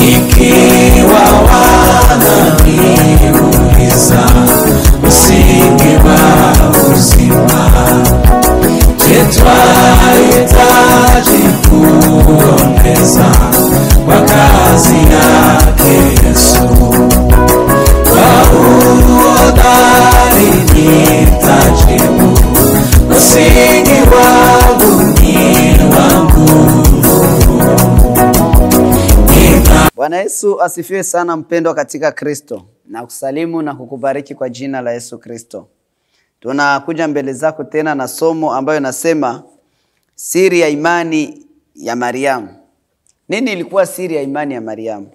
ikiwa wananiuliza msingi wa uzima, twahitaji kuongeza kwa kazi yake Yesu. Kwa uhodari nitajibu, msingi wangu ni wangu. Bwana Yesu asifiwe sana mpendwa katika Kristo. Na kusalimu na kukubariki kwa jina la Yesu Kristo. Tunakuja mbele zako tena na somo ambayo nasema siri ya imani ya Mariamu. Nini ilikuwa siri ya imani ya Mariamu?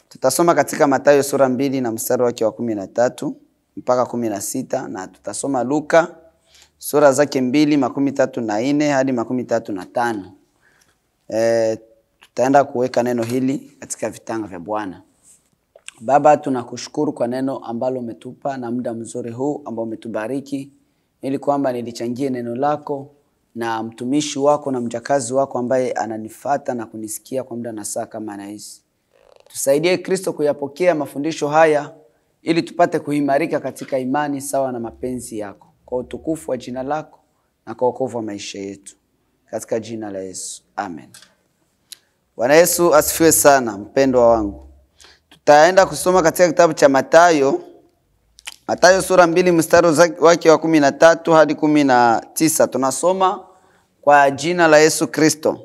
Tutasoma katika Mathayo sura 2 na mstari wake wa 13 mpaka 16, na tutasoma Luka sura zake 2:34 hadi 35. Tutaenda kuweka neno hili katika vitanga vya Bwana. Baba, tunakushukuru kwa neno ambalo umetupa na muda mzuri huu ambao umetubariki ili kwamba nilichangie neno lako na mtumishi wako na mjakazi wako ambaye ananifuata na kunisikia kwa muda na saa kama na hizi. Tusaidie Kristo kuyapokea mafundisho haya ili tupate kuimarika katika imani sawa na mapenzi yako, kwa utukufu wa jina lako na kwa wokovu wa maisha yetu, katika jina la Yesu, amen. Bwana Yesu asifiwe sana mpendwa wangu. Tutaenda kusoma katika kitabu cha Mathayo sura 2 mstari wake wa 13 hadi 19. Tunasoma kwa jina la Yesu Kristo.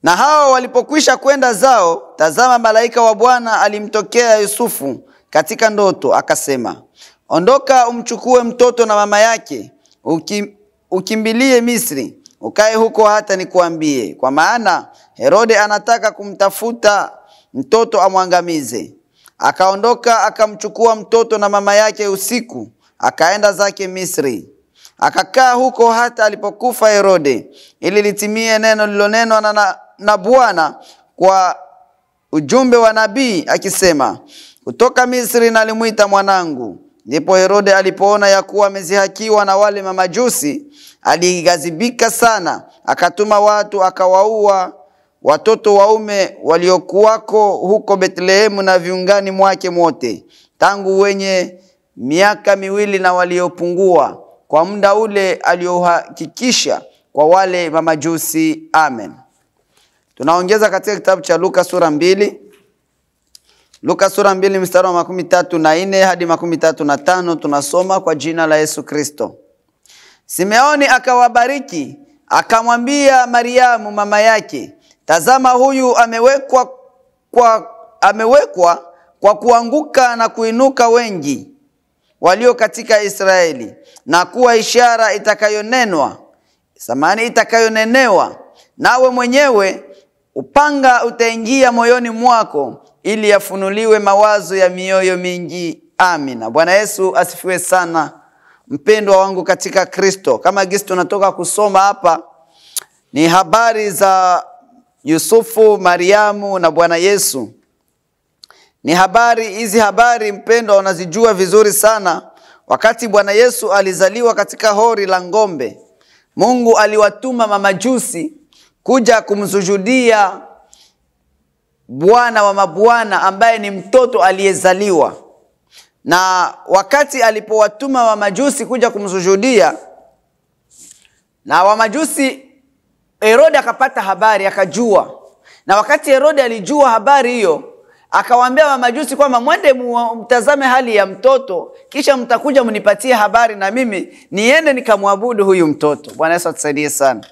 Na hao walipokwisha kwenda zao, tazama malaika wa Bwana alimtokea Yusufu katika ndoto, akasema, ondoka umchukue mtoto na mama yake, ukimbilie Misri, ukae huko hata nikuambie, kwa maana Herode anataka kumtafuta mtoto amwangamize. Akaondoka akamchukua mtoto na mama yake usiku, akaenda zake Misri. Akakaa huko hata alipokufa Herode, ili litimie neno lililonenwa na Bwana kwa ujumbe wa nabii akisema, kutoka Misri nalimuita mwanangu. Ndipo Herode alipoona ya kuwa amezihakiwa na wale mamajusi, alighadhibika sana, akatuma watu akawaua watoto waume waliokuwako huko Bethlehemu na viungani mwake mote, tangu wenye miaka 2 na waliopungua, kwa muda ule aliohakikisha kwa wale mamajusi. Amen. Tunaongeza katika kitabu cha Luka sura 2. Luka sura 2 mstari wa 34 hadi 35. Tunasoma kwa jina la Yesu Kristo. Simeoni akawabariki, akamwambia Mariamu mama yake, tazama huyu amewekwa kwa kuanguka na kuinuka wengi walio katika Israeli, na kuwa ishara itakayonenewa, nawe mwenyewe upanga utaingia moyoni mwako, ili yafunuliwe mawazo ya mioyo mingi. Amina. Bwana Yesu asifiwe sana mpendwa wangu katika Kristo. Kama gisi tunatoka kusoma hapa, ni habari za Yusufu, Mariamu na Bwana Yesu. Hizi habari mpendwa unazijua vizuri sana. Wakati Bwana Yesu alizaliwa katika hori la ng'ombe, Mungu aliwatuma mamajusi kuja kumsujudia Bwana wa mabwana ambaye ni mtoto aliyezaliwa. Na wakati alipowatuma mamajusi kuja kumsujudia, na wamajusi, Herode akapata habari, akajua. Na wakati Herode alijua habari hiyo, akawaambia mamajusi kwamba mwende mtazame hali ya mtoto, kisha mtakuja mnipatie habari na mimi niende nikamwabudu huyu mtoto. Bwana Yesu atusaidie sana.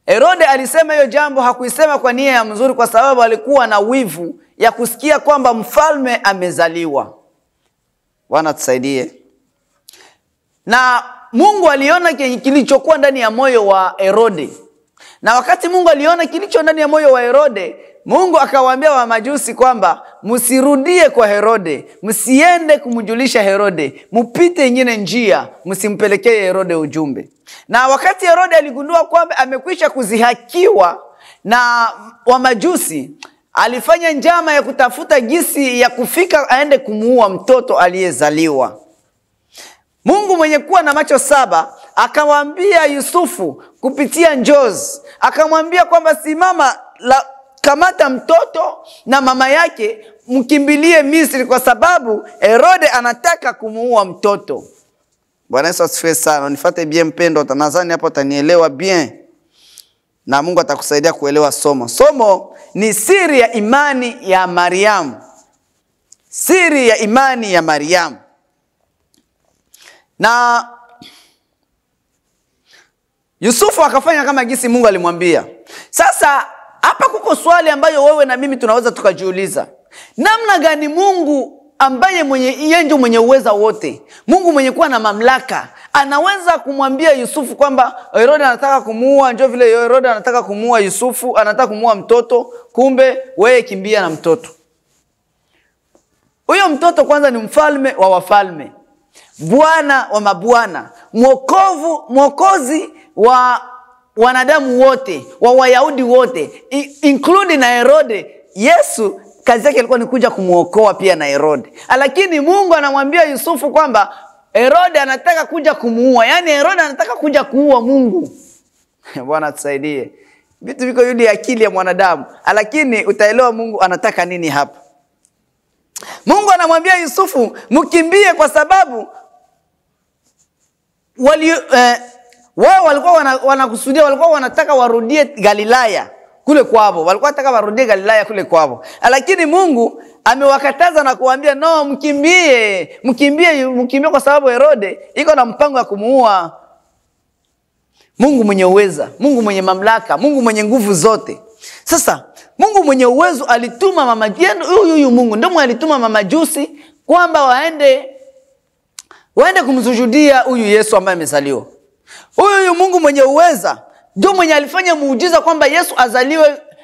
Herode alisema hiyo jambo, hakuisema kwa nia ya mzuri, kwa sababu alikuwa na wivu ya kusikia kwamba mfalme amezaliwa. Bwana atusaidie. Na Mungu aliona kilichokuwa ndani ya moyo wa Herode. Na wakati Mungu aliona kilicho ndani ya moyo wa Herode, Mungu akawaambia wamajusi kwamba msirudie kwa Herode, msiende kumjulisha Herode, mpite nyingine njia, msimpelekee Herode ujumbe. Na wakati Herode aligundua kwamba amekwisha kuzihakiwa na wamajusi, alifanya njama ya kutafuta gisi ya kufika aende kumuua mtoto aliyezaliwa. Mungu mwenye kuwa na macho 7 akamwambia Yusufu kupitia njozi, akamwambia kwamba simama kamata mtoto na mama yake, mkimbilie Misri kwa sababu Herode anataka kumuua mtoto. Bwana Yesu asifiwe sana. Nifuate bien mpendo, nadhani hapo utanielewa bien. Na Mungu atakusaidia kuelewa somo. Somo ni siri ya imani ya Mariamu. Siri ya imani ya Mariamu. Na Yusufu akafanya kama gisi Mungu alimwambia. Sasa hapa kuko swali ambayo wewe na mimi tunaweza tukajiuliza. Namna gani Mungu ambaye mwenye uweza wote, Mungu mwenye kuwa na mamlaka, anaweza kumwambia Yusufu kwamba Herode anataka kumuua, njoo vile Herode anataka kumuua Yusufu, anataka kumuua mtoto, kumbe wewe kimbia na mtoto. Huyo mtoto kwanza ni mfalme wa wafalme, Bwana wa mabwana, mwokozi wa wanadamu wote, wa Wayahudi wote, including na Herode. Yesu kazi yake ilikuwa ni kuja kumuokoa pia na Herode. Lakini Mungu anamwambia Yusufu kwamba Herode anataka kuja kumuua. Yaani Herode anataka kuja kuua Mungu. Bwana tusaidie. Vitu viko yule akili ya mwanadamu. Lakini utaelewa Mungu anataka nini hapa. Mungu anamwambia Yusufu, mkimbie kwa sababu wao walikuwa wanakusudia, walikuwa wanataka warudie Galilaya kule kwao. Walikuwa wanataka warudie Galilaya kule kwao. Lakini Mungu amewakataza na kuambia no, mkimbie kwa sababu Herode iko na mpango wa kumuua. Mungu mwenye uweza, Mungu mwenye mamlaka, Mungu mwenye nguvu zote. Sasa Mungu mwenye uwezo alituma huyu Mungu ndio alituma mamajusi kwamba waende kumsujudia huyu Yesu ambaye amezaliwa. Huyu Mungu mwenye uweza ndio mwenye alifanya muujiza kwamba Yesu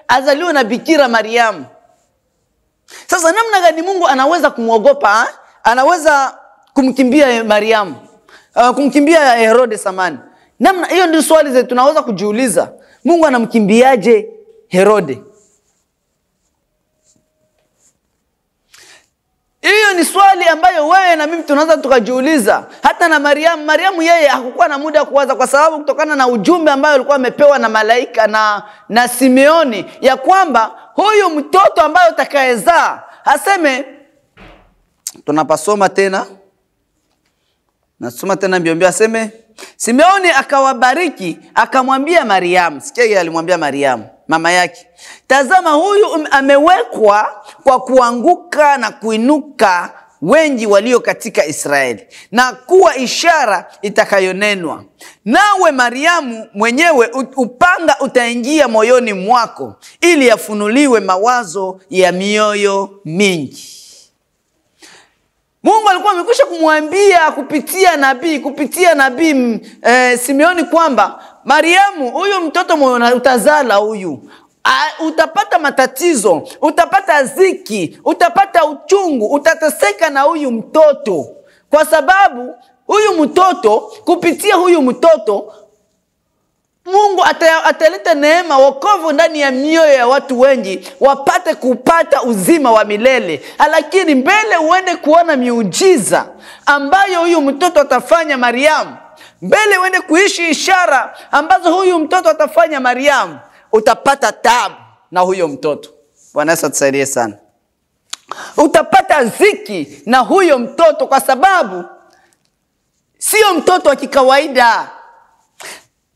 azaliwe na Bikira Mariamu. Sasa namna gani Mungu anaweza kumuogopa? Anaweza kumkimbia Mariamu, kumkimbia Herode samani. Namna hiyo ndio swali zetu tunaweza kujiuliza. Mungu anamkimbiaje Herode? Hiyo ni swali ambayo wewe na mimi tunaweza tukajiuliza. Hata na Mariamu yeye hakukuwa na muda kuwaza, kwa sababu kutokana na ujumbe ambao alikuwa amepewa na malaika na Simeoni ya kwamba huyu mtoto ambaye atakayezaa, aseme tunapasoma tena. Nasoma tena mbiombia, aseme Simeoni akawabariki, akamwambia Mariamu, sikia yeye alimwambia Mariamu mama yake, tazama huyu amewekwa kwa kuanguka na kuinuka wengi walio katika Israeli, na kuwa ishara itakayonenwa. Nawe Mariamu mwenyewe upanga utaingia moyoni mwako, ili yafunuliwe mawazo ya mioyo mingi. Mungu alikuwa amekwisha kumwambia kupitia nabii Simeoni kwamba Mariamu, huyu mtoto mwenye utazala huyu, utapata matatizo, utapata ziki, utapata uchungu, utateseka na huyu mtoto. Kwa sababu huyu mtoto, kupitia huyu mtoto, Mungu ataleta neema, wokovu ndani ya mioyo ya watu wengi, wapate kupata uzima wa milele. Lakini mbele uende kuona miujiza ambayo huyu mtoto atafanya Mariamu, mbele uende kuishi ishara ambazo huyu mtoto atafanya Mariamu, utapata taabu na huyo mtoto. Bwana Yesu atusaidie sana. Utapata ziki na huyo mtoto, kwa sababu sio mtoto wa kikawaida.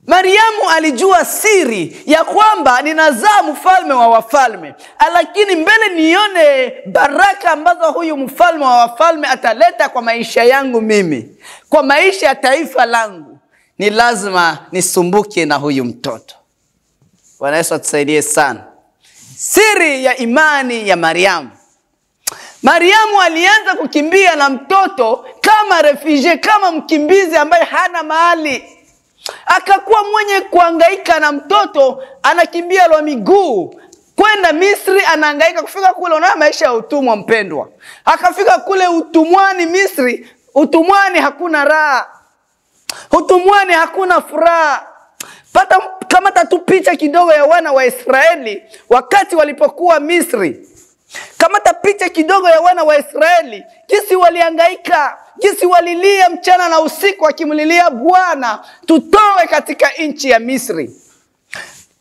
Mariamu alijua siri ya kwamba ninazaa mfalme wa wafalme, lakini mbele nione baraka ambazo huyu mfalme wa wafalme ataleta kwa maisha yangu mimi, kwa maisha ya taifa langu, ni lazima nisumbuke na huyu mtoto. Bwana Yesu atusaidie sana. Siri ya imani ya Mariamu. Mariamu alianza kukimbia na mtoto kama refugee, kama mkimbizi ambaye hana mahali. Akakuwa mwenye kuhangaika na mtoto, anakimbia kwa miguu kwenda Misri, anahangaika kufika kule. Unaona maisha ya utumwa mpendwa. Akafika kule utumwani Misri, utumwani hakuna raha. Utumwani hakuna furaha. Kamata tu picha kidogo ya wana wa Israeli wakati walipokuwa Misri. Kamata picha kidogo ya wana wa Israeli, jinsi walihangaika, jinsi walilia mchana na usiku wakimlilia Bwana, tutoe katika nchi ya Misri.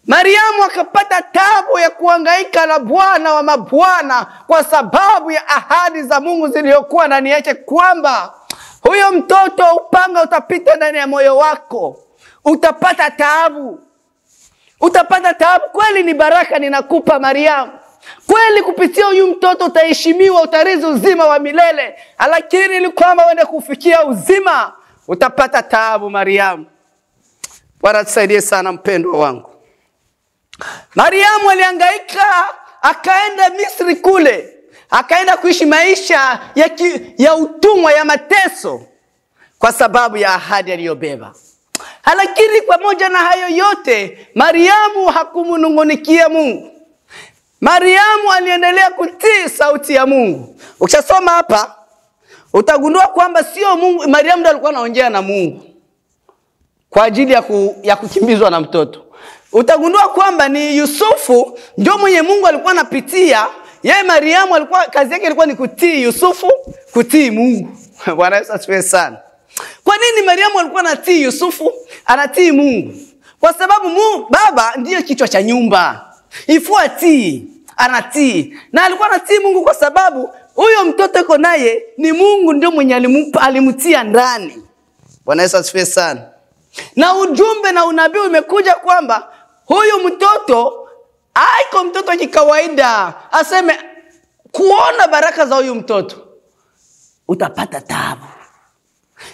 Mariamu akapata taabu ya kuhangaika na Bwana wa mabwana kwa sababu ya ahadi za Mungu zilizokuwa ndani yake, kwamba huyo mtoto upanga utapita ndani ya moyo wako, utapata taabu. Utapata taabu. Kweli ni baraka ninakupa Mariamu. Kweli kupitia huyu mtoto utaheshimiwa, utarithi uzima wa milele. Lakini ili kwamba uende kufikia uzima, utapata taabu Mariamu. Bwana tusaidie sana mpendwa wangu. Mariamu alihangaika, akaenda Misri kule. Akaenda kuishi maisha ya utumwa, ya mateso, kwa sababu ya ahadi aliyobeba. Lakini pamoja na hayo yote, Mariamu hakumnung'unikia Mungu. Mariamu aliendelea kutii sauti ya Mungu. Ukisoma hapa, utagundua kwamba sio Mungu, Mariamu ndiye alikuwa anaongea na Mungu kwa ajili ya kukimbizwa na mtoto. Utagundua kwamba ni Yusufu ndio mwenye Mungu alikuwa anapitia. Yeye Mariamu alikuwa kazi yake ilikuwa ni kutii Yusufu, kutii Mungu. Bwana Yesu asifiwe sana. Kwa nini Mariamu alikuwa anatii Yusufu, anatii Mungu? Kwa sababu Mungu baba ndiye kichwa cha nyumba. Ifuatii, anatii. Na alikuwa anatii Mungu kwa sababu huyo mtoto yuko naye ni Mungu ndio mwenye alimtia ndani. Bwana Yesu asifiwe sana. Na ujumbe na unabii umekuja kwamba huyu mtoto haiko mtoto kikawaida. Aseme kuona baraka za huyu mtoto utapata taabu.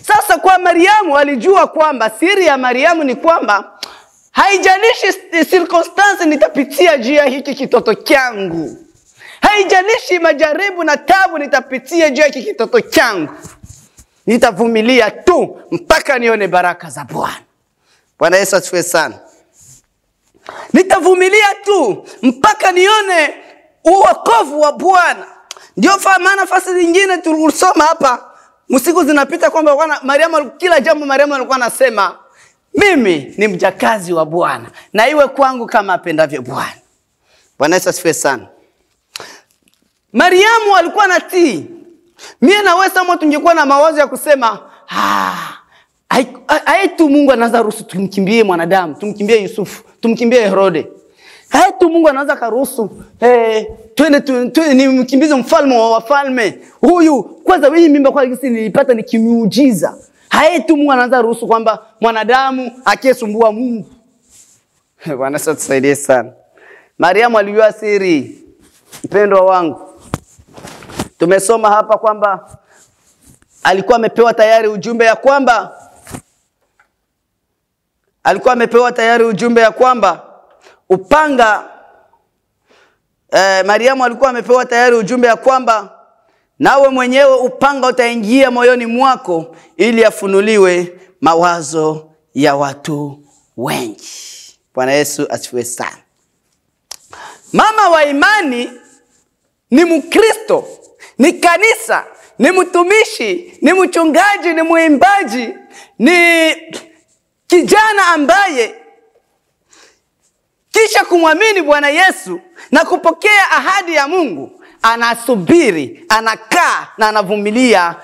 Sasa kwa Mariamu alijua kwamba siri ya Mariamu ni kwamba haijalishi circumstance nitapitia juu ya hiki kitoto changu. Haijalishi majaribu na taabu nitapitia juu ya hiki kitoto changu. Nitavumilia tu mpaka nione baraka za Bwana. Bwana Yesu asifiwe sana. Nitavumilia tu mpaka nione uokovu wa Bwana. Ndio maana nafasi nyingine tulisoma hapa, msiku zinapita kwamba Mariamu kila jambo Mariamu alikuwa anasema, mimi ni mjakazi wa Bwana, na iwe kwangu kama apendavyo Bwana. Bwana Yesu asifiwe sana. Mariamu alikuwa anatii. Mimi na wewe kama tungekuwa na mawazo ya kusema, tu Mungu anaanza ruhusu tumkimbie mwanadamu, tumkimbie Yusufu, tumkimbie Herode. Tu Mungu anaanza karuhusu twende nimkimbize mfalme wa wafalme. Huyu kwanza hii mimba kwa kisi nilipata ni kimuujiza. Tu Mungu anaanza ruhusu kwamba mwanadamu akiesumbua Mungu. Bwana Yesu tusaidie sana. Mariamu alijua siri. Mpendwa wangu, tumesoma hapa kwamba alikuwa amepewa tayari ujumbe ya kwamba upanga Mariamu alikuwa amepewa tayari ujumbe ya kwamba nawe mwenyewe upanga utaingia moyoni mwako ili afunuliwe mawazo ya watu wengi. Bwana Yesu asifiwe sana. Mama wa imani ni Mkristo, ni kanisa, ni mtumishi, ni mchungaji, ni muimbaji, ni kijana ambaye kisha kumwamini Bwana Yesu na kupokea ahadi ya Mungu, anasubiri, anakaa na anavumilia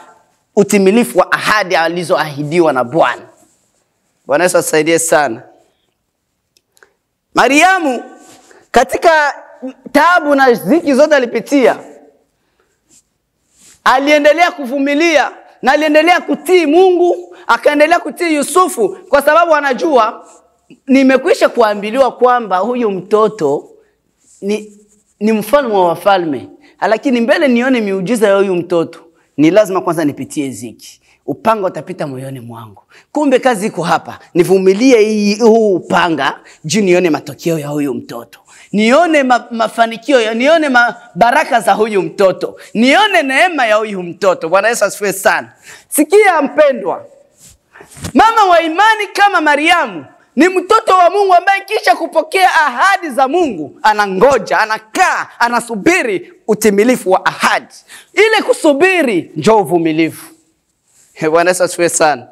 utimilifu wa ahadi alizoahidiwa na Bwana. Bwana Yesu asaidie sana. Mariamu katika taabu na dhiki zote alipitia, aliendelea kuvumilia na aliendelea kutii Mungu, akaendelea kutii Yusufu kwa sababu anajua nimekwisha kuambiliwa kwamba huyu mtoto ni mfalme wa wafalme. Lakini mbele nione miujiza ya huyu mtoto, ni lazima kwanza nipitie ziki. Upanga utapita moyoni mwangu. Kumbe kazi iko hapa. Nivumilie huu upanga juu nione matokeo ya huyu mtoto. Nione mafanikio, nione baraka za huyu mtoto. Nione neema ya huyu mtoto. Bwana Yesu asifiwe sana. Sikia mpendwa. Mama wa imani kama Mariamu ni mtoto wa Mungu ambaye kisha kupokea ahadi za Mungu anangoja, anakaa, anasubiri utimilifu wa ahadi. Ile kusubiri ndio uvumilivu. Bwana Yesu asifiwe sana.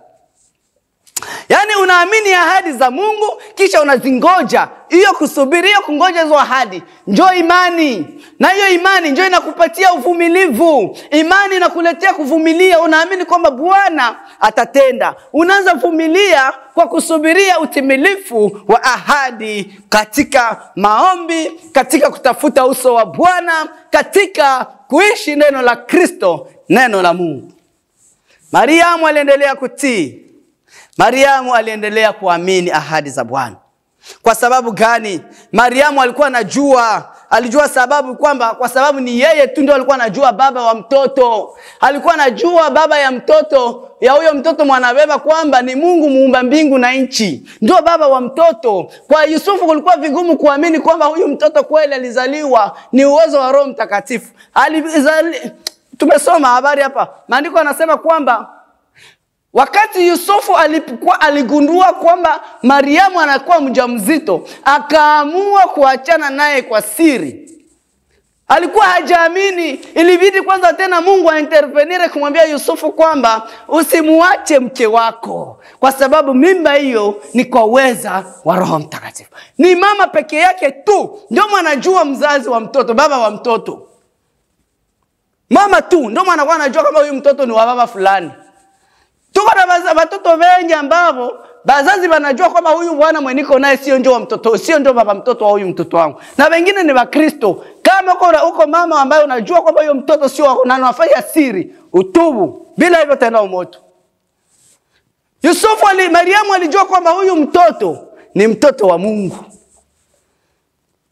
Yaani unaamini ahadi za Mungu kisha unazingoja. Hiyo kusubiri, hiyo kungoja hizo ahadi ndio imani. Na hiyo imani ndio inakupatia uvumilivu. Imani inakuletea kuvumilia. Unaamini kwamba Bwana atatenda. Unaanza kuvumilia kwa kusubiria utimilifu wa ahadi katika maombi, katika kutafuta uso wa Bwana, katika kuishi neno la Kristo, neno la Mungu. Mariamu aliendelea kutii. Mariamu aliendelea kuamini ahadi za Bwana. Kwa sababu gani? Mariamu alikuwa alijua sababu kwamba kwa sababu ni yeye tu ndio alikuwa anajua baba wa mtoto. Alikuwa anajua baba ya mtoto, ya huyo mtoto mwanabeba, kwamba ni Mungu muumba mbingu na nchi. Ndio baba wa mtoto. Kwa Yusufu kulikuwa vigumu kuamini kwamba huyu mtoto kweli alizaliwa ni uwezo wa Roho Mtakatifu. Tumesoma habari hapa. Maandiko yanasema kwamba wakati Yusufu aligundua kwamba Mariamu anakuwa mjamzito, akaamua kuachana naye kwa siri. Alikuwa hajaamini. Ilibidi kwanza tena Mungu aintervenire kumwambia Yusufu kwamba usimuache mke wako, kwa sababu mimba hiyo ni kwa uweza wa Roho Mtakatifu. Ni mama peke yake tu ndio anajua mzazi wa mtoto, baba wa mtoto. Mama tu ndio anakuwa anajua kama huyu mtoto ni wa baba fulani. Tuko na watoto wengi ambao bazazi wanajua kwamba huyu bwana mweniko naye sio ndio wa mtoto, sio ndio baba mtoto wa huyu mtoto wangu. Na wengine ni Wakristo. Kama uko mama ambaye unajua kwamba huyo mtoto sio wako na unafanya siri, utubu. Bila hivyo tena umoto. Mariamu alijua kwamba huyu mtoto ni mtoto wa Mungu.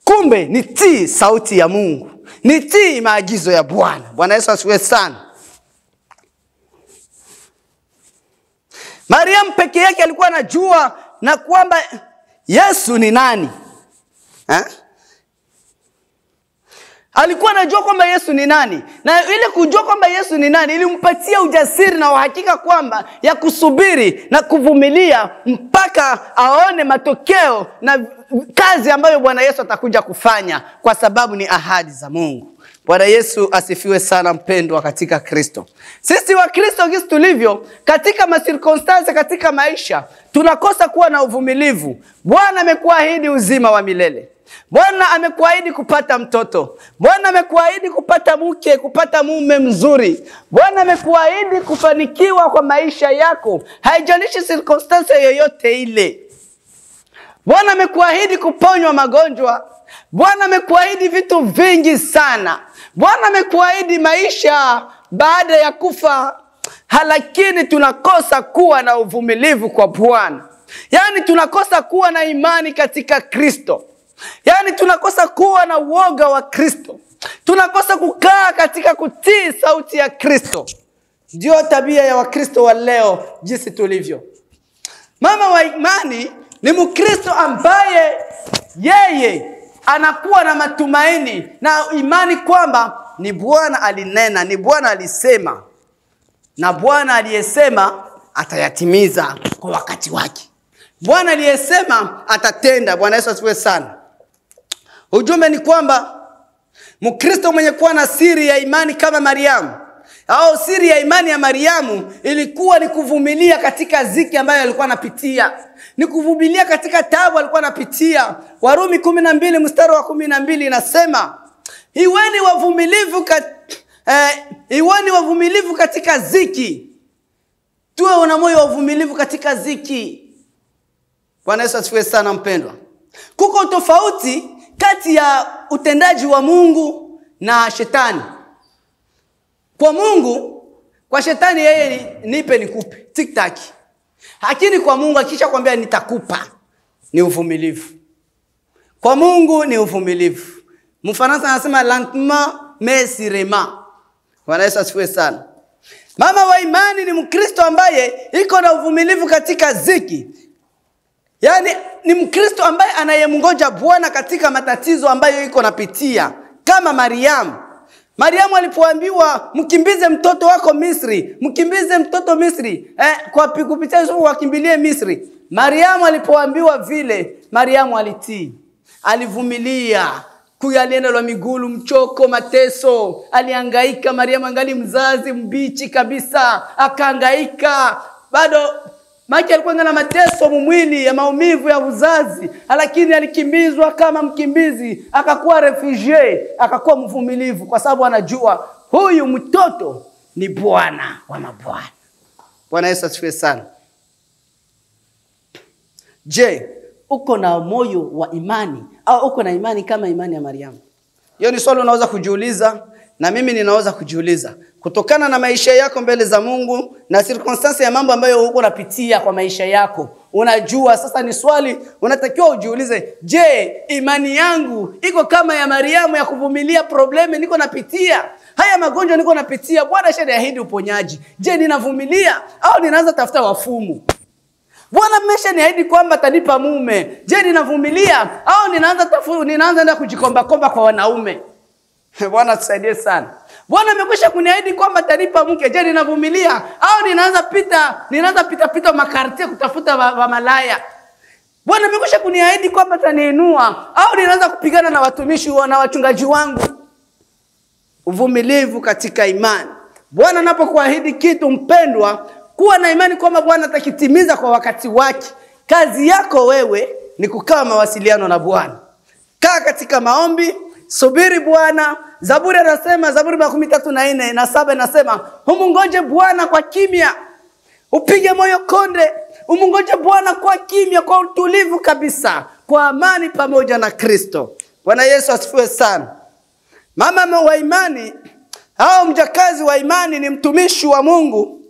Kumbe ni tii sauti ya Mungu. Ni tii maagizo ya Bwana. Bwana Yesu asifiwe sana. Mariamu peke yake alikuwa anajua na kwamba Yesu ni nani. Alikuwa anajua kwamba Yesu ni nani. Na ile kujua kwamba Yesu ni nani ilimpatia ujasiri na uhakika kwamba ya kusubiri na kuvumilia mpaka aone matokeo na kazi ambayo Bwana Yesu atakuja kufanya, kwa sababu ni ahadi za Mungu. Bwana Yesu asifiwe sana, mpendwa katika Kristo. Sisi wa Kristo jinsi tulivyo katika masirkonstansi katika maisha, tunakosa kuwa na uvumilivu. Bwana amekuahidi uzima wa milele. Bwana amekuahidi kupata mtoto. Bwana amekuahidi kupata mke, kupata mume mzuri. Bwana amekuahidi kufanikiwa kwa maisha yako, haijalishi circumstance yoyote ile. Bwana amekuahidi kuponywa magonjwa. Bwana amekuahidi vitu vingi sana. Bwana amekuahidi maisha baada ya kufa. Lakini tunakosa kuwa na uvumilivu kwa Bwana. Yaani tunakosa kuwa na imani katika Kristo. Yaani tunakosa kuwa na uoga wa Kristo. Tunakosa kukaa katika kutii sauti ya Kristo. Ndio tabia ya Wakristo wa leo jinsi tulivyo. Mama wa imani ni Mkristo ambaye yeye anakuwa na matumaini na imani kwamba ni Bwana alinena, ni Bwana alisema. Na Bwana aliyesema atayatimiza kwa wakati wake. Bwana aliyesema atatenda. Bwana Yesu asifiwe sana. Ujumbe ni kwamba Mkristo mwenye kuwa na siri ya imani kama Mariamu, au siri ya imani ya Mariamu ilikuwa ni kuvumilia katika ziki ambayo alikuwa anapitia. Ni kuvumilia katika taabu alikuwa anapitia. Warumi 12 mstari wa 12 inasema, iweni wavumilivu katika ziki. Tuwe na moyo wa uvumilivu katika ziki. Bwana Yesu asifiwe sana, mpendwa. Kuko tofauti kati ya utendaji wa Mungu na shetani. Kwa Mungu, kwa shetani yeye nipe nikupe, tik-tak. Lakini kwa Mungu akisha kwambia nitakupa, ni uvumilivu. Kwa Mungu ni uvumilivu. Mfaransa anasema lentement mais sûrement. Bwana Yesu asifiwe sana. Mama wa imani ni Mkristo ambaye iko na uvumilivu katika ziki. Yaani ni Mkristo ambaye anayemngoja Bwana katika matatizo ambayo iko napitia, kama Mariamu. Mariamu alipoambiwa mkimbize mtoto wako Misri, mkimbize mtoto Misri, kwa kupitia Yusufu wakimbilie Misri. Mariamu alipoambiwa vile, Mariamu alitii. Alivumilia kuyalienda la migulu, mchoko, mateso. Alihangaika. Mariamu angali mzazi mbichi kabisa, akahangaika. Bado Maana alikuwa na mateso mwili ya maumivu ya uzazi, lakini alikimbizwa kama mkimbizi, akakuwa refugee, akakuwa mvumilivu kwa sababu anajua huyu mtoto ni Bwana wa mabwana. Bwana Yesu asifiwe sana. Je, uko na moyo wa imani au uko na imani kama imani ya Mariamu? Hiyo ni swali unaweza kujiuliza na mimi ninaweza kujiuliza. Kutokana na maisha yako mbele za Mungu na circumstance ya mambo ambayo uko unapitia kwa maisha yako, unajua sasa ni swali unatakiwa ujiulize, je, imani yangu iko kama ya Mariamu ya kuvumilia probleme niko napitia? Haya magonjwa niko napitia, Bwana shaniahidi uponyaji. Je, ninavumilia au ninaanza tafuta wafumu? Bwana ameshaniahidi kwamba atanipa mume. Je, ninavumilia au ninaanza kujikomba kwa wanaume? Bwana tusaidie sana. Bwana amekwisha kuniahidi kwamba atanipa mke. Je, ninavumilia au ninaanza pita makartie kutafuta wa malaya? Bwana amekwisha kuniahidi kwamba ataniinua au ninaanza kupigana na watumishi na wachungaji wangu? Uvumilivu katika imani. Bwana anapokuahidi kitu, mpendwa, kuwa na imani kwamba Bwana atakitimiza kwa wakati wake. Kazi yako wewe ni kukaa mawasiliano na Bwana. Kaa katika maombi, subiri Bwana. Zaburi anasema, Zaburi 33:4-7 inasema, umungoje Bwana kwa kimya, upige moyo konde. Umungoje Bwana kwa kimya, kwa utulivu kabisa, kwa amani pamoja na Kristo. Bwana Yesu asifiwe sana. Mama wa imani au mjakazi wa imani ni mtumishi wa Mungu,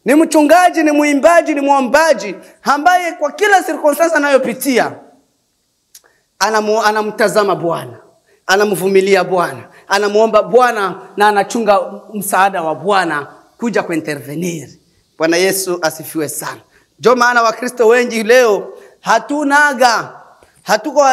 ni mchungaji, ni muimbaji, ni muombaji ambaye kwa kila circumstance anayopitia anamtazama Bwana, anamvumilia Bwana, anamuomba Bwana na anachunga msaada wa Bwana kuja kuintervenir. Bwana Yesu asifiwe sana. Ndio maana Wakristo wengi leo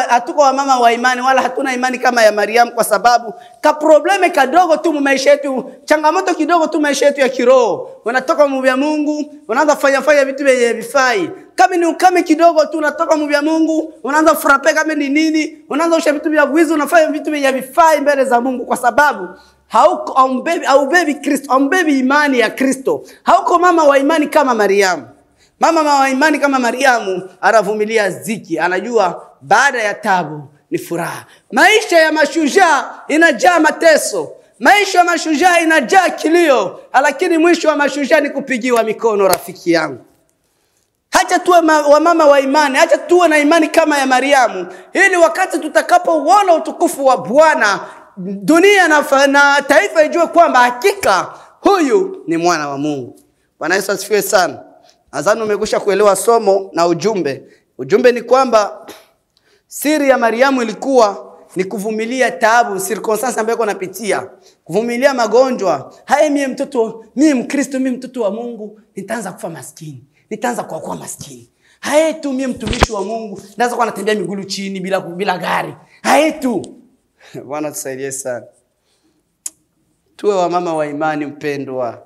hatuko wa mama wa imani, wala hatuna imani kama ya Mariamu, kwa sababu ka probleme kadogo tu maisha yetu, changamoto kidogo tu maisha yetu ya kiroho, unatoka mu vya Mungu, unaanza fanya vitu vyenye vifai. Kama ni ukame kidogo tu, unatoka mu vya Mungu, unaanza frappe kama ni nini, unaanza usha vitu vya wizi, unafanya vitu vyenye vifai mbele za Mungu, kwa sababu haubebi Kristo, haubebi imani ya Kristo. Hauko mama wa imani kama Mariamu. Mama wa imani kama Mariamu anavumilia ziki, anajua baada ya tabu ni furaha. Maisha ya mashujaa inajaa mateso, maisha ya mashujaa inajaa kilio, lakini mwisho wa mashujaa ni kupigiwa mikono. Rafiki yangu, hacha tuwe wa mama wa imani, hacha tuwe na imani kama ya Mariamu, ili wakati tutakapouona utukufu wa Bwana, dunia na taifa ijue kwamba hakika huyu ni mwana wa Mungu. Bwana Yesu asifiwe sana. Nadhani umekwisha kuelewa somo na ujumbe. Ujumbe ni kwamba siri ya Mariamu ilikuwa ni kuvumilia taabu, circumstances ambayo anapitia, kuvumilia magonjwa. Mimi Mkristo, mimi mtoto wa Mungu, nitaanza kufa maskini, nitaanza kuwa maskini. Mimi mtumishi wa Mungu, naweza kuwa natembea miguu chini bila gari. Bwana tusaidie sana. Tuwe wa mama wa imani, mpendwa.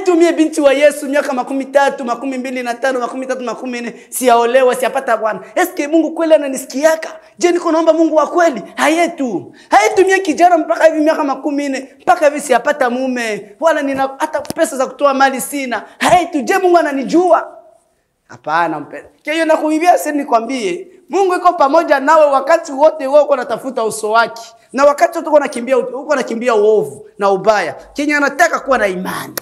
Tumie binti wa Yesu miaka 13, 25, 33, 40 siaolewa, siapata Bwana. Eske Mungu kweli ananisikiaka? Je, niko naomba Mungu wa kweli? Tumie kijana mpaka hivi miaka 40 mpaka hivi siapata mume, wala nina hata pesa za kutoa mali sina. Je, Mungu ananijua? Hapana mpendwa. Hiyo nakuibia sasa, nikwambie Mungu yuko pamoja nawe wakati wote wewe uko unatafuta uso wake, na wakati wote uko unakimbia uovu na ubaya. Kenya anataka kuwa na imani.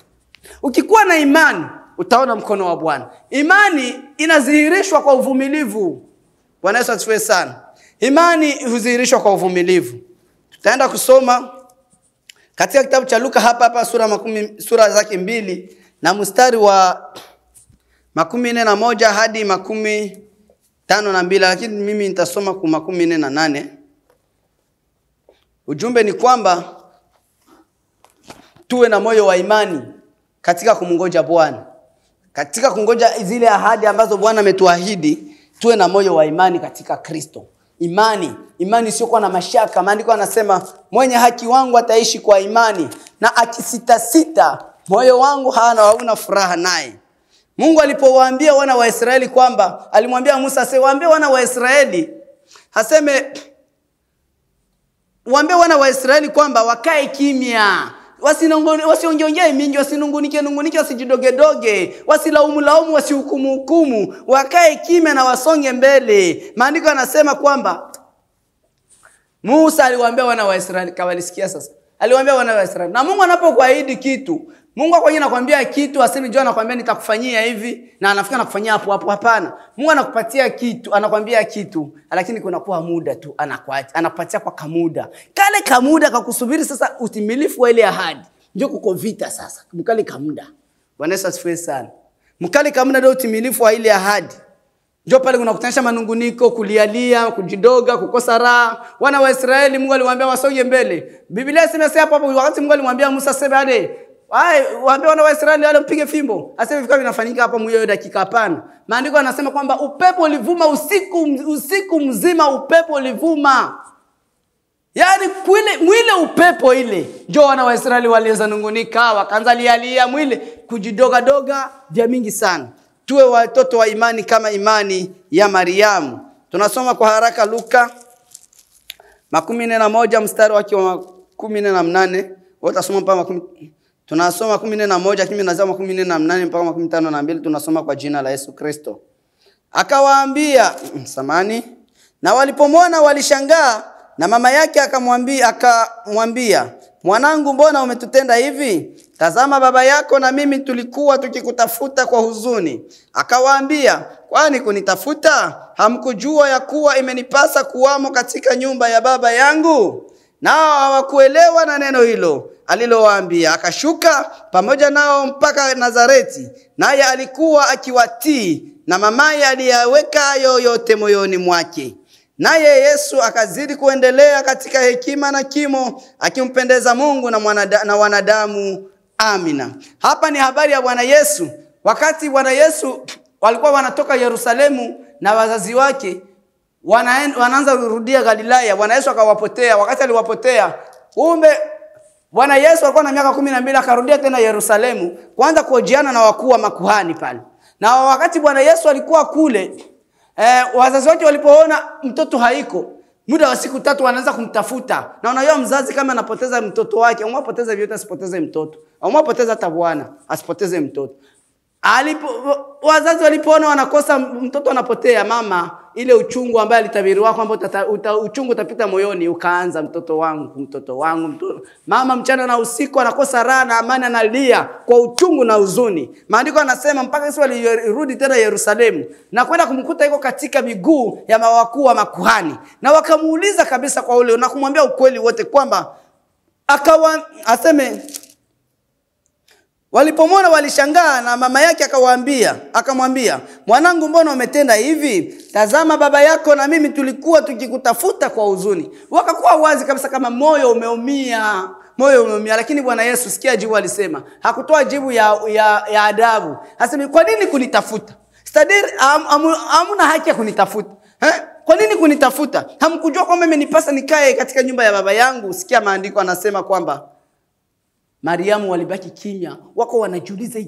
Ukikuwa na imani utaona mkono wa Bwana. Imani inadhihirishwa kwa uvumilivu. Bwana Yesu asifiwe sana. Imani hudhihirishwa kwa uvumilivu. Tutaenda kusoma katika kitabu cha Luka hapa sura zake 2 na mstari wa 41 hadi 52, lakini mimi nitasoma kwa 48. Ujumbe ni kwamba tuwe na moyo wa imani katika kumungoja Bwana. Katika kungoja zile ahadi ambazo Bwana ametuahidi, tuwe na moyo wa imani katika Kristo. Imani sio kwa na mashaka. Maandiko yanasema mwenye haki wangu ataishi kwa imani, na akisita moyo wangu hauna furaha naye. Mungu alipowaambia wana wa Israeli kwamba, alimwambia Musa waambie wana wa Israeli, waambie wana wa Israeli kwamba wakae kimya. wasiongeongee mingi, wasinungunike, wasijidogedoge, wasilaumu, wasihukumu, wakae kimya na wasonge mbele. Maandiko yanasema kwamba Musa aliwaambia wana wa Israeli, kawalisikia sasa. Aliwaambia wana wa Israeli. Na Mungu anapokuahidi kitu, Mungu kwa nini anakuambia kitu aseme njoo anakuambia nitakufanyia hivi na anafika anakufanyia hapo hapo? Hapana. Mungu anakupatia kitu, anakuambia kitu, lakini kuna kwa muda tu anakupatia kwa kamuda. Kale kamuda kakusubiri sasa utimilifu wa ile ahadi. Njoo kuko vita sasa. Mkali kamuda. Bwana Yesu asifiwe sana. Mkali kamuda ndio utimilifu wa ile ahadi. Njoo pale kunakutanisha manunguniko, kulialia, kujidoga, kukosa raha. Wana wa Israeli Mungu aliwaambia wasonge mbele. Biblia inasema hapo wakati Mungu alimwambia Musa sema waambie wana wa Israeli wale mpige fimbo. Asema vikao vinafanyika hapa mwiyo dakika hapana. Maandiko yanasema kwamba upepo ulivuma usiku mzima, upepo ulivuma. Yaani mwile upepo ile. Njoo wana wa Israeli walianza nungunika, wakaanza lialia mwile kujidoga vya mingi sana. Tuwe watoto wa imani kama imani ya Mariamu. Tunasoma kwa haraka Luka 11 mstari wake wa 18. Utasoma mpaka tunasoma 11 kimi nazama 18 mpaka 52. Tunasoma kwa jina la Yesu Kristo. Akawaambia samani, na walipomwona walishangaa, na mama yake akamwambia mwanangu, mbona umetutenda hivi? Tazama baba yako na mimi tulikuwa tukikutafuta kwa huzuni. Akawaambia, kwani kunitafuta? Hamkujua ya kuwa imenipasa kuwamo katika nyumba ya baba yangu? Nao hawakuelewa na neno hilo alilowaambia. Akashuka pamoja nao mpaka Nazareti, naye alikuwa akiwatii, na mamaye aliyaweka hayo yote moyoni mwake. Naye Yesu akazidi kuendelea katika hekima na kimo, akimpendeza Mungu na wanadamu. Amina. Hapa ni habari ya Bwana Yesu. Wakati Bwana Yesu walikuwa wanatoka Yerusalemu na wazazi wake, wanaanza kurudia Galilaya. Bwana Yesu akawapotea. Wakati aliwapotea, kumbe Bwana Yesu alikuwa na miaka 12, akarudia tena Yerusalemu kuanza kuhojiana na wakuu wa makuhani pale. Na wakati Bwana Yesu alikuwa kule, wazazi wake walipoona mtoto haiko, muda wa siku 3 wanaanza kumtafuta. Na unajua mzazi kama anapoteza mtoto wake, umwapoteza vyote asipoteze mtoto. Umwapoteza hata bwana asipoteze mtoto. Wazazi walipoona wanakosa mtoto anapotea, mama ile uchungu ambaye alitabiriwa kwamba uchungu utapita moyoni, ukaanza mtoto wangu. Mama mchana na usiku anakosa raha na amani, analia kwa uchungu na huzuni. Maandiko yanasema mpaka Yesu alirudi tena Yerusalemu na kwenda kumkuta yuko katika miguu ya wakuu wa makuhani, na wakamuuliza kabisa kwa ule na kumwambia ukweli wote kwamba walipomwona walishangaa, na mama yake akamwambia, mwanangu, mbona umetenda hivi? Tazama baba yako na mimi tulikuwa tukikutafuta kwa huzuni. Wakakuwa wazi kabisa kama moyo umeumia. Lakini Bwana Yesu, sikia jibu alisema. Hakutoa jibu ya adabu. Asema, kwa nini kunitafuta? Stadiri hamuna haki ya kunitafuta. Kwa nini kunitafuta? Hamkujua kwamba imenipasa nikae katika nyumba ya baba yangu? Sikia maandiko anasema kwamba Mariamu walibaki kimya. Wako wanajiuliza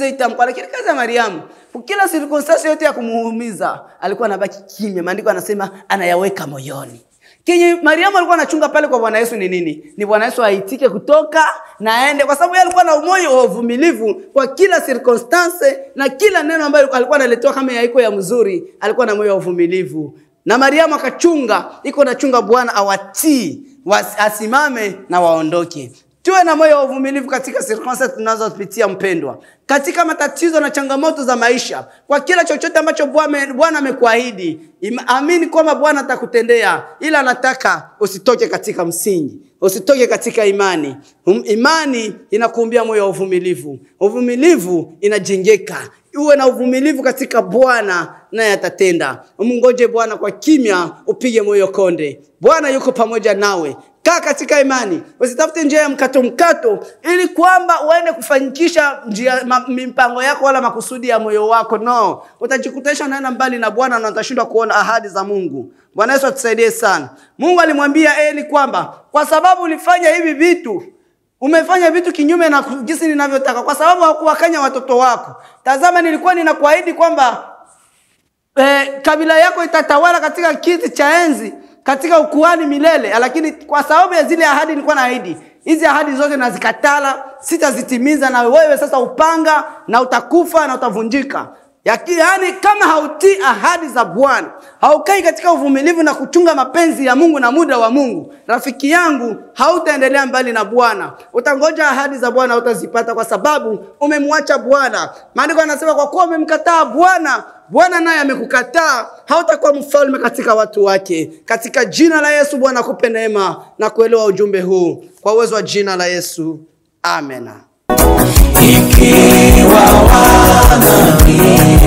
itamko. Lakini kazi ya Mariamu, kila circumstance yote ya kumuumiza, alikuwa anabaki kimya. Maandiko anasema anayaweka moyoni. Kenye Mariamu alikuwa anachunga pale kwa Bwana Yesu ni nini? Ni Bwana Yesu aitike kutoka na aende, kwa sababu yeye alikuwa na moyo wa uvumilivu kwa kila circumstance, na kila neno ambalo alikuwa analetewa kama yaiko ya mzuri, alikuwa na moyo wa uvumilivu. Na Mariamu akachunga, nachunga Bwana awatii, asimame na waondoke. Tuwe na moyo wa uvumilivu katika circumstances tunazopitia mpendwa. Katika matatizo na changamoto za maisha, kwa kila chochote ambacho Bwana amekuahidi, amini kwamba Bwana atakutendea, ila anataka usitoke katika msingi, usitoke katika imani. Imani inakuumbia moyo wa uvumilivu. Uvumilivu inajengeka. Uwe na uvumilivu katika Bwana, naye atatenda. Umungoje Bwana kwa kimya, upige moyo konde. Bwana yuko pamoja nawe. Kaa katika imani. Usitafute njia ya mkato ili kwamba uende kufanikisha mipango yako wala makusudi ya moyo wako. No. Utajikutesha unaenda mbali na Bwana na utashindwa kuona ahadi za Mungu. Bwana Yesu atusaidie sana. Mungu alimwambia Eli kwamba kwa sababu ulifanya hivi vitu, umefanya vitu kinyume na jinsi ninavyotaka, kwa sababu hakuwakanya watoto wako. Tazama, nilikuwa ninakuahidi kwamba kabila yako itatawala katika kiti cha enzi katika ukuhani milele, lakini kwa sababu ya zile ahadi nilikuwa naahidi, hizi ahadi zote nazikatala, sitazitimiza, na wewe sasa upanga na utakufa na utavunjika. Yaani kama hautii ahadi za Bwana, haukai katika uvumilivu na kuchunga mapenzi ya Mungu na muda wa Mungu, rafiki yangu, hautaendelea mbali na Bwana. Utangoja ahadi za Bwana, utazipata kwa sababu umemwacha Bwana. Maandiko yanasema kwa kuwa umemkataa Bwana, Bwana naye amekukataa, hautakuwa mfalme katika watu wake. Katika jina la Yesu, Bwana akupe neema na kuelewa ujumbe huu kwa uwezo wa jina la Yesu. Amen. Ikiwa wanami